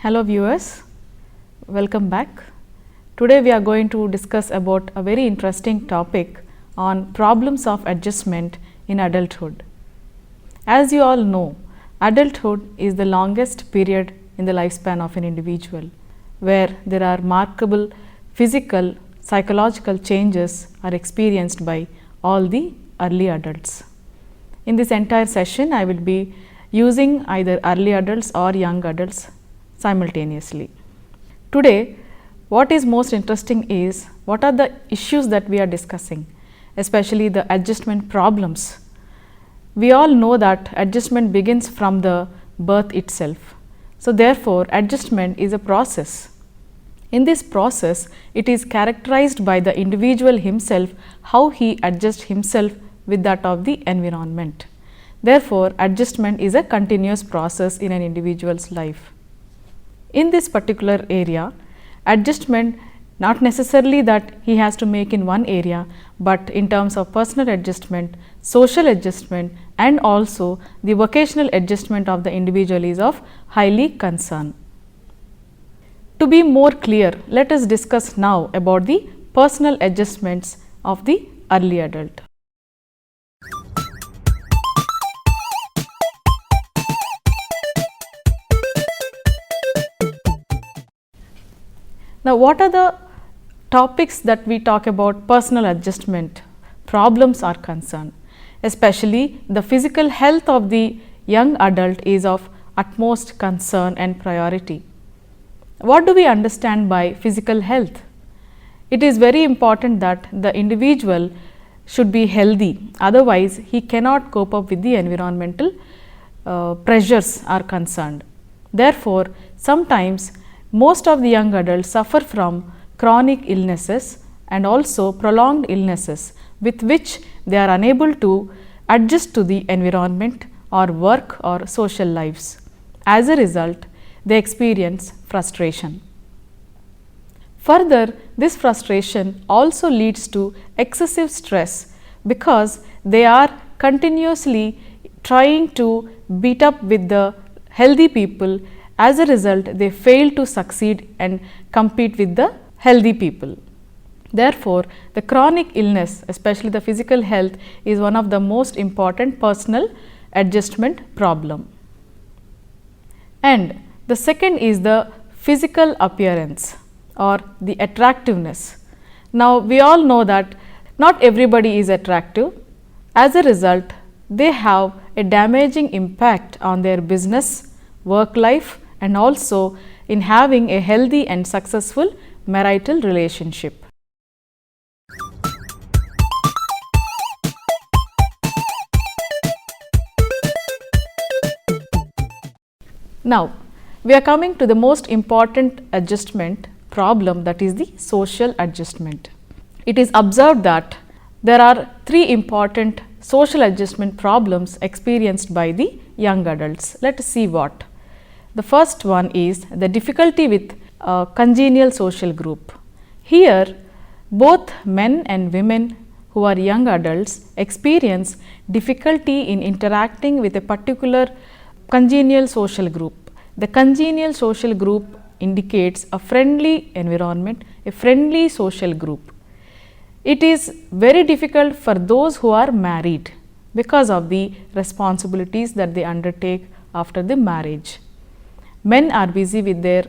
Hello viewers, welcome back. Today we are going to discuss about a very interesting topic on problems of adjustment in adulthood. As you all know, adulthood is the longest period in the lifespan of an individual, where there are remarkable physical, psychological changes are experienced by all the early adults. In this entire session, I will be using either early adults or young adults simultaneously. Today, what is most interesting is what are the issues that we are discussing, especially the adjustment problems. We all know that adjustment begins from the birth itself. So, therefore, adjustment is a process. In this process, it is characterized by the individual himself, how he adjusts himself with that of the environment. Therefore, adjustment is a continuous process in an individual's life. In this particular area, adjustment not necessarily that he has to make in one area, but in terms of personal adjustment, social adjustment and also the vocational adjustment of the individual is of highly concern. To be more clear, let us discuss now about the personal adjustments of the early adult. Now, what are the topics that we talk about personal adjustment problems are concerned? Especially the physical health of the young adult is of utmost concern and priority. What do we understand by physical health? It is very important that the individual should be healthy, otherwise he cannot cope up with the environmental pressures are concerned. Therefore, sometimes most of the young adults suffer from chronic illnesses and also prolonged illnesses with which they are unable to adjust to the environment or work or social lives. As a result, they experience frustration. Further, this frustration also leads to excessive stress because they are continuously trying to beat up with the healthy people. As a result, they fail to succeed and compete with the healthy people. Therefore, the chronic illness, especially the physical health, is one of the most important personal adjustment problem. And the second is the physical appearance or the attractiveness. Now, we all know that not everybody is attractive. As a result, they have a damaging impact on their business, work life and also in having a healthy and successful marital relationship. Now, we are coming to the most important adjustment problem, that is the social adjustment. It is observed that there are three important social adjustment problems experienced by the young adults. Let us see what. The first one is the difficulty with a congenial social group. Here, both men and women who are young adults experience difficulty in interacting with a particular congenial social group. The congenial social group indicates a friendly environment, a friendly social group. It is very difficult for those who are married because of the responsibilities that they undertake after the marriage. Men are busy with their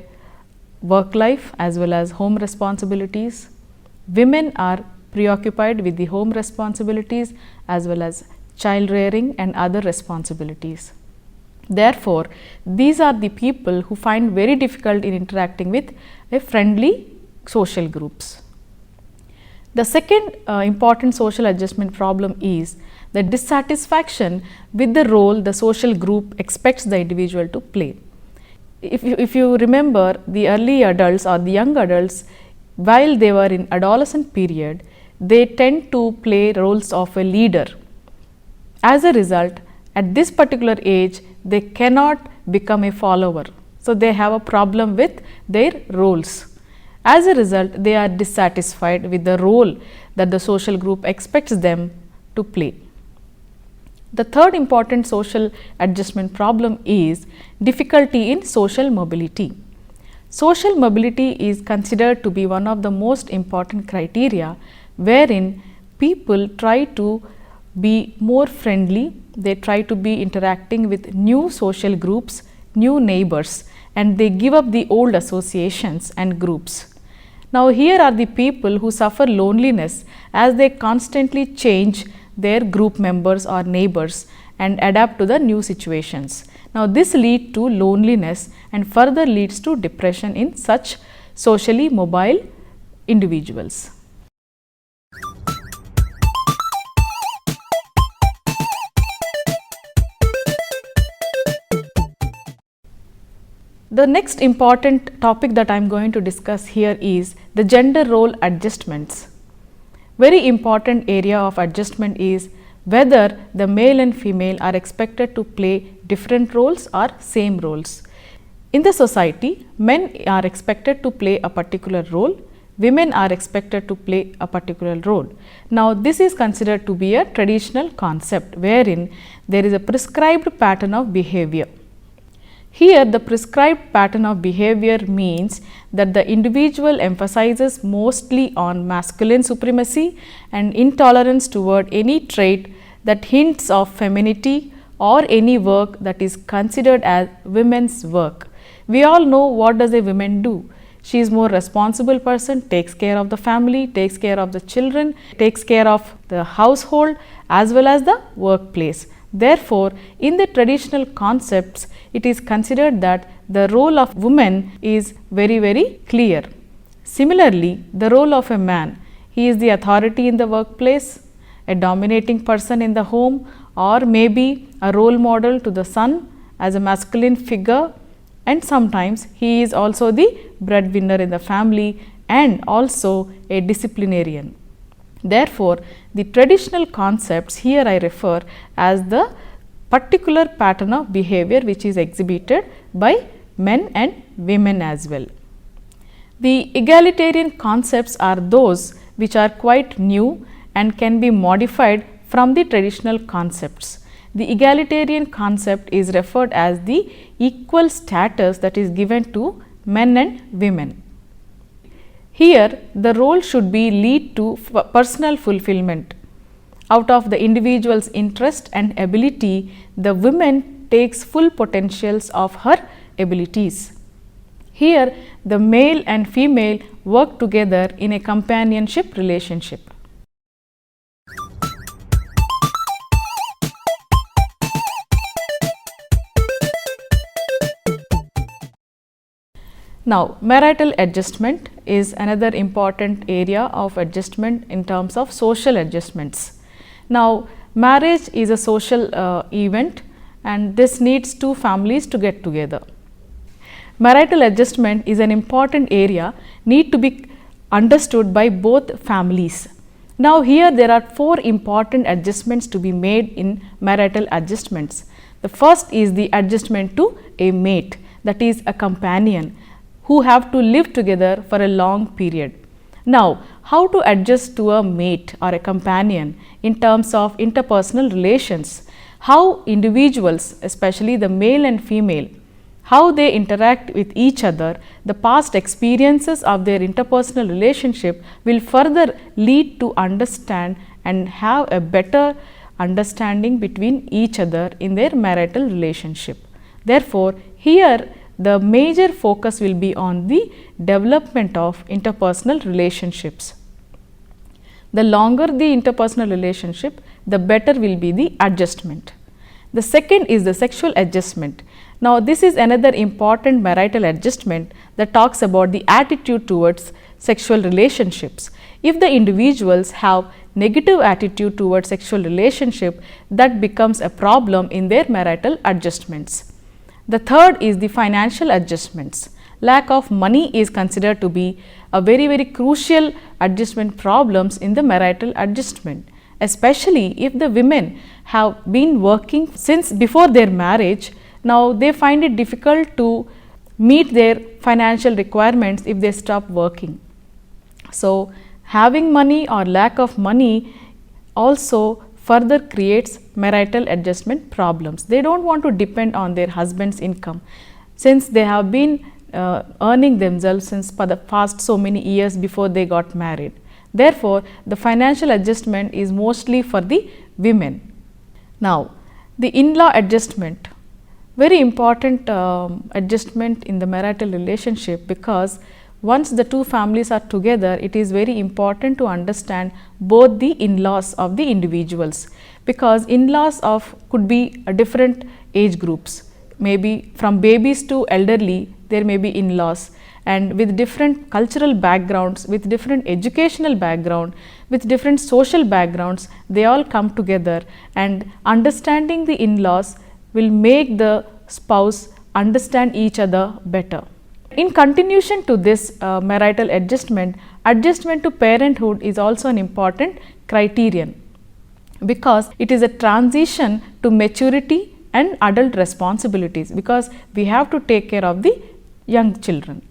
work life as well as home responsibilities. Women are preoccupied with the home responsibilities as well as child rearing and other responsibilities. Therefore, these are the people who find very difficult in interacting with a friendly social groups. The second important social adjustment problem is the dissatisfaction with the role the social group expects the individual to play. If you remember, the early adults or the young adults, while they were in adolescent period, they tend to play roles of a leader. As a result, at this particular age, they cannot become a follower. So, they have a problem with their roles. As a result, they are dissatisfied with the role that the social group expects them to play. The third important social adjustment problem is difficulty in social mobility. Social mobility is considered to be one of the most important criteria wherein people try to be more friendly, they try to be interacting with new social groups, new neighbors, and they give up the old associations and groups. Now, here are the people who suffer loneliness as they constantly change their group members or neighbors and adapt to the new situations. Now, this leads to loneliness and further leads to depression in such socially mobile individuals. The next important topic that I am going to discuss here is the gender role adjustments. Very important area of adjustment is whether the male and female are expected to play different roles or same roles. In the society, men are expected to play a particular role, women are expected to play a particular role. Now, this is considered to be a traditional concept wherein there is a prescribed pattern of behavior. Here, the prescribed pattern of behavior means that the individual emphasizes mostly on masculine supremacy and intolerance toward any trait that hints of femininity or any work that is considered as women's work. We all know what does a woman do. She is more responsible person, takes care of the family, takes care of the children, takes care of the household as well as the workplace. Therefore, in the traditional concepts, it is considered that the role of woman is very clear. Similarly, the role of a man, he is the authority in the workplace, a dominating person in the home, or maybe a role model to the son as a masculine figure, and sometimes he is also the breadwinner in the family and also a disciplinarian. Therefore, the traditional concepts here I refer as the particular pattern of behavior which is exhibited by men and women as well. The egalitarian concepts are those which are quite new and can be modified from the traditional concepts. The egalitarian concept is referred as the equal status that is given to men and women. Here, the role should be lead to personal fulfillment. Out of the individual's interest and ability, the woman takes full potentials of her abilities. Here, the male and female work together in a companionship relationship. Now, marital adjustment is another important area of adjustment in terms of social adjustments. Now, marriage is a social event and this needs two families to get together. Marital adjustment is an important area need to be understood by both families. Now, here there are four important adjustments to be made in marital adjustments. The first is the adjustment to a mate, that is a companion who have to live together for a long period. Now, how to adjust to a mate or a companion in terms of interpersonal relations, how individuals, especially the male and female, how they interact with each other, the past experiences of their interpersonal relationship will further lead to understand and have a better understanding between each other in their marital relationship. Therefore, here the major focus will be on the development of interpersonal relationships. The longer the interpersonal relationship, the better will be the adjustment. The second is the sexual adjustment. Now, this is another important marital adjustment that talks about the attitude towards sexual relationships. If the individuals have negative attitude towards sexual relationship, that becomes a problem in their marital adjustments. The third is the financial adjustments. Lack of money is considered to be a very crucial adjustment problems in the marital adjustment, especially if the women have been working since before their marriage. Now, they find it difficult to meet their financial requirements if they stop working. So, having money or lack of money also further creates marital adjustment problems. They do not want to depend on their husband's income. Since they have been earning themselves since for the past so many years before they got married. Therefore, the financial adjustment is mostly for the women. Now, the in-law adjustment, very important adjustment in the marital relationship, because once the two families are together, it is very important to understand both the in-laws of the individuals, because in-laws of could be different age groups, maybe from babies to elderly there may be in-laws, and with different cultural backgrounds, with different educational background, with different social backgrounds, they all come together, and understanding the in-laws will make the spouse understand each other better. In continuation to this marital adjustment, adjustment to parenthood is also an important criterion, because it is a transition to maturity and adult responsibilities, because we have to take care of the young children.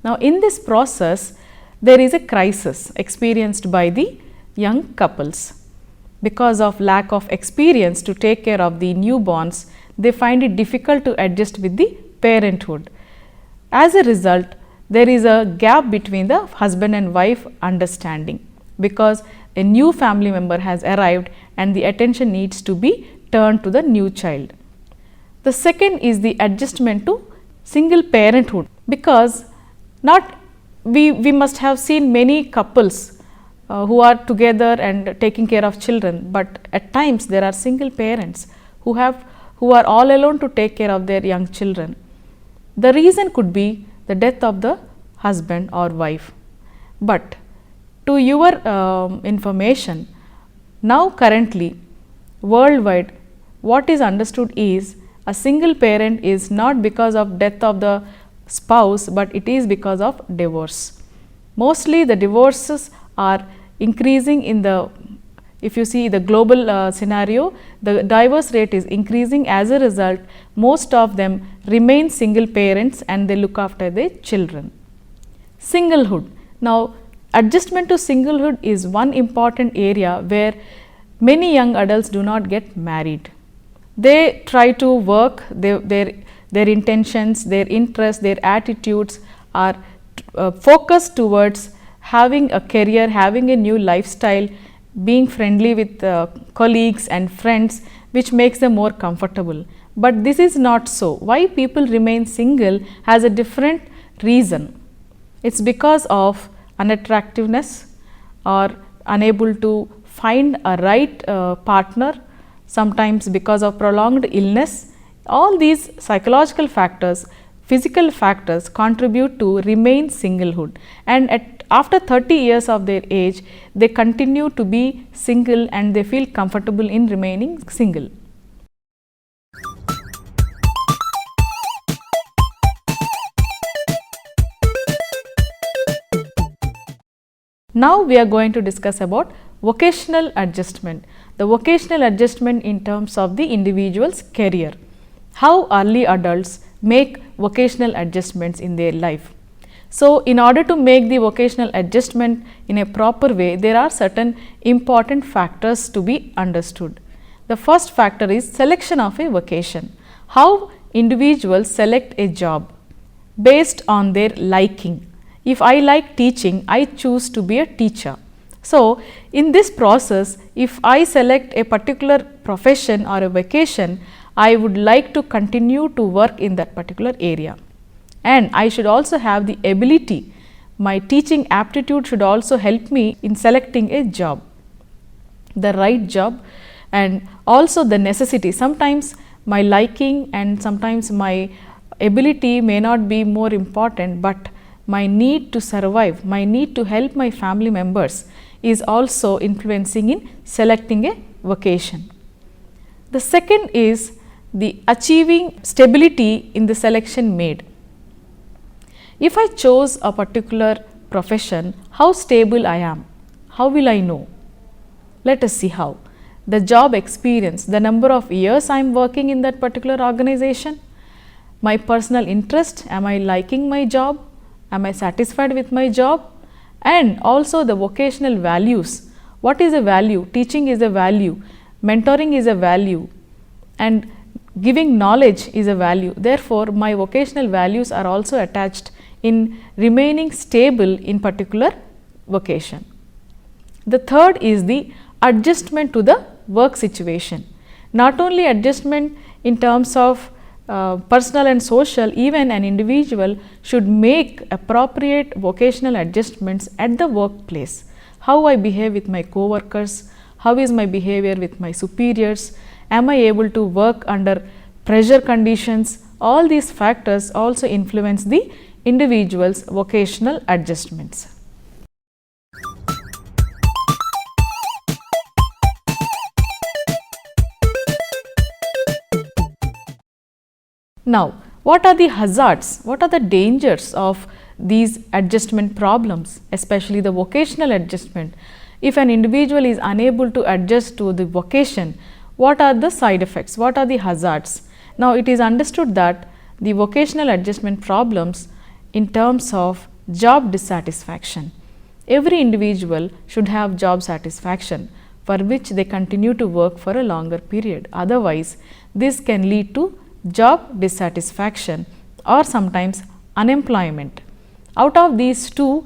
Now, in this process, there is a crisis experienced by the young couples. Because of lack of experience to take care of the newborns, they find it difficult to adjust with the parenthood. As a result, there is a gap between the husband and wife understanding, because a new family member has arrived and the attention needs to be turned to the new child. The second is the adjustment to single parenthood, because we must have seen many couples who are together and taking care of children, but at times there are single parents who are all alone to take care of their young children. The reason could be the death of the husband or wife. But to your information, now currently worldwide what is understood is a single parent is not because of death of the spouse, but it is because of divorce. Mostly the divorces are increasing in the, if you see the global scenario, the divorce rate is increasing. As a result, most of them remain single parents and they look after their children. Singlehood. Now, adjustment to singlehood is one important area where many young adults do not get married. They try to work, their intentions, their interests, their attitudes are focused towards having a career, having a new lifestyle, being friendly with colleagues and friends, which makes them more comfortable. But this is not so. Why people remain single has a different reason. It's because of unattractiveness or unable to find a right partner, sometimes because of prolonged illness. All these psychological factors, physical factors contribute to remain singlehood, and after 30 years of their age, they continue to be single and they feel comfortable in remaining single. Now we are going to discuss about vocational adjustment. The vocational adjustment in terms of the individual's career. How early adults make vocational adjustments in their life. So, in order to make the vocational adjustment in a proper way, there are certain important factors to be understood. The first factor is selection of a vocation. How individuals select a job based on their liking. If I like teaching, I choose to be a teacher. So, in this process, if I select a particular profession or a vocation, I would like to continue to work in that particular area, and I should also have the ability. My teaching aptitude should also help me in selecting a job, the right job, and also the necessity. Sometimes my liking and sometimes my ability may not be more important, but my need to survive, my need to help my family members is also influencing in selecting a vocation. The second is the achieving stability in the selection made. If I chose a particular profession, how stable I am? How will I know? Let us see how. The job experience, the number of years I am working in that particular organization, my personal interest, am I liking my job? Am I satisfied with my job? And also the vocational values. What is a value? Teaching is a value, mentoring is a value, and giving knowledge is a value. Therefore, my vocational values are also attached in remaining stable in particular vocation. The third is the adjustment to the work situation. Not only adjustment in terms of personal and social, even an individual should make appropriate vocational adjustments at the workplace. How I behave with my co-workers, how is my behavior with my superiors, am I able to work under pressure conditions? All these factors also influence the individual's vocational adjustments. Now, what are the hazards, what are the dangers of these adjustment problems, especially the vocational adjustment? If an individual is unable to adjust to the vocation, what are the side effects, what are the hazards? Now, it is understood that the vocational adjustment problems in terms of job dissatisfaction. Every individual should have job satisfaction for which they continue to work for a longer period. Otherwise, this can lead to job dissatisfaction or sometimes unemployment. Out of these two,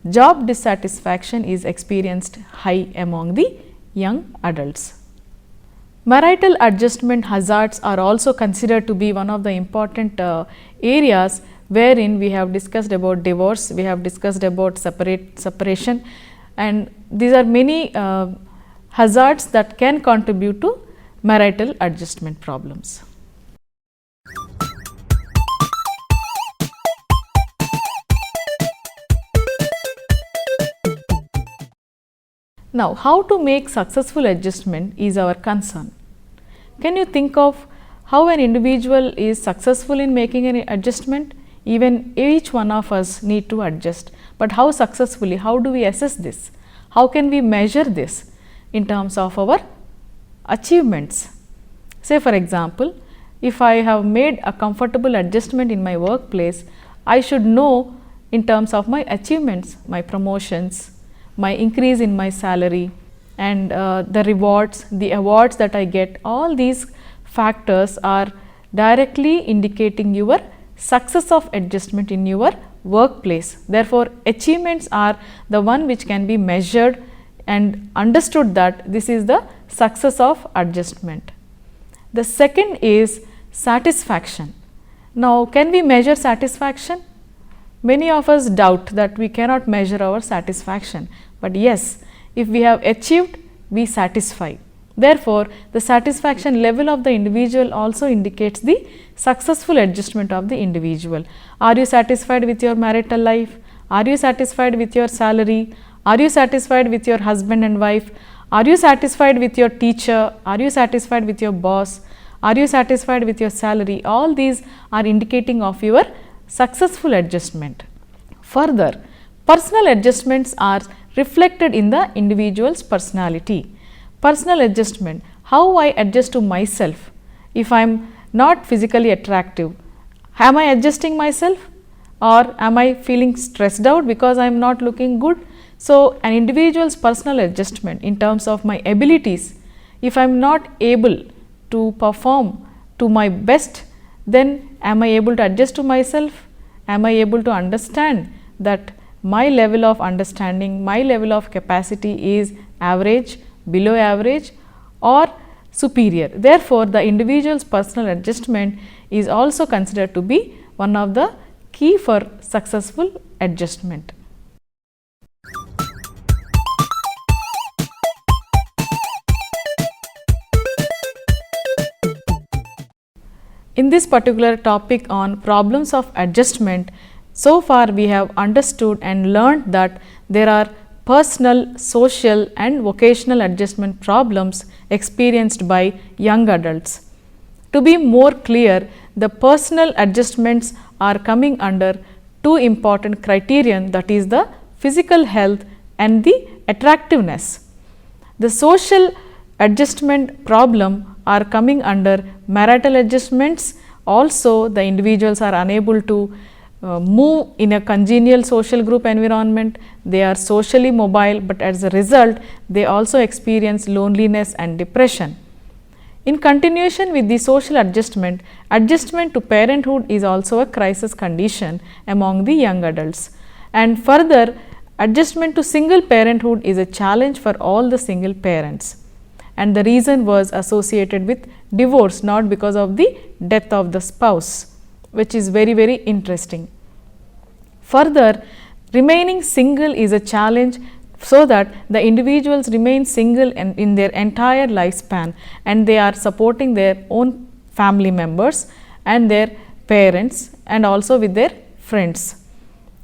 job dissatisfaction is experienced high among the young adults. Marital adjustment hazards are also considered to be one of the important areas wherein we have discussed about divorce, we have discussed about separation, and these are many hazards that can contribute to marital adjustment problems. Now, how to make successful adjustment is our concern. Can you think of how an individual is successful in making an adjustment? Even each one of us need to adjust, but how successfully, how do we assess this? How can we measure this in terms of our achievements? Say for example, if I have made a comfortable adjustment in my workplace, I should know in terms of my achievements, my promotions, my increase in my salary, and the rewards, the awards that I get. All these factors are directly indicating your success of adjustment in your workplace. Therefore, achievements are the one which can be measured and understood that this is the success of adjustment. The second is satisfaction. Now, can we measure satisfaction? Many of us doubt that we cannot measure our satisfaction, but yes, if we have achieved, we satisfy. Therefore, the satisfaction level of the individual also indicates the successful adjustment of the individual. Are you satisfied with your marital life? Are you satisfied with your salary? Are you satisfied with your husband and wife? Are you satisfied with your teacher? Are you satisfied with your boss? Are you satisfied with your salary? All these are indicating of your successful adjustment. Further, personal adjustments are reflected in the individual's personality. Personal adjustment, how I adjust to myself. If I am not physically attractive, am I adjusting myself, or am I feeling stressed out because I am not looking good? So, an individual's personal adjustment in terms of my abilities, if I am not able to perform to my best, then am I able to adjust to myself? Am I able to understand that my level of understanding, my level of capacity is average, below average, or superior? Therefore, the individual's personal adjustment is also considered to be one of the key for successful adjustment. In this particular topic on problems of adjustment, so far we have understood and learned that there are personal, social and vocational adjustment problems experienced by young adults. To be more clear, the personal adjustments are coming under two important criterion, that is the physical health and the attractiveness. The social adjustment problem are coming under marital adjustments. Also, the individuals are unable to move in a congenial social group environment, they are socially mobile, but as a result they also experience loneliness and depression. In continuation with the social adjustment, adjustment to parenthood is also a crisis condition among the young adults. And further, adjustment to single parenthood is a challenge for all the single parents. And the reason was associated with divorce, not because of the death of the spouse, which is very, very interesting. Further, remaining single is a challenge so that the individuals remain single in their entire lifespan, and they are supporting their own family members and their parents and also with their friends.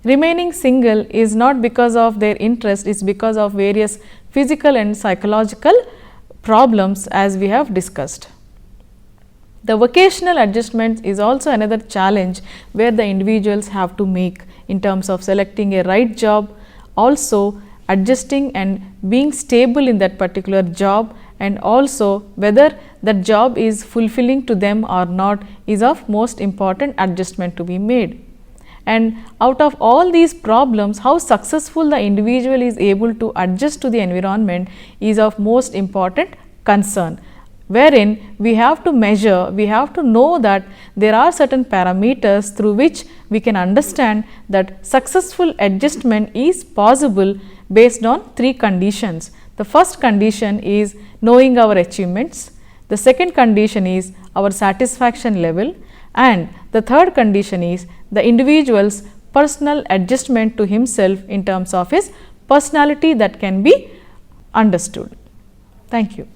Remaining single is not because of their interest, it is because of various physical and psychological problems as we have discussed. The vocational adjustment is also another challenge where the individuals have to make in terms of selecting a right job, also adjusting and being stable in that particular job, and also whether that job is fulfilling to them or not is of most important adjustment to be made. And out of all these problems, how successful the individual is able to adjust to the environment is of most important concern, wherein we have to measure, we have to know that there are certain parameters through which we can understand that successful adjustment is possible based on three conditions. The first condition is knowing our achievements, the second condition is our satisfaction level, and the third condition is the individual's personal adjustment to himself in terms of his personality that can be understood. Thank you.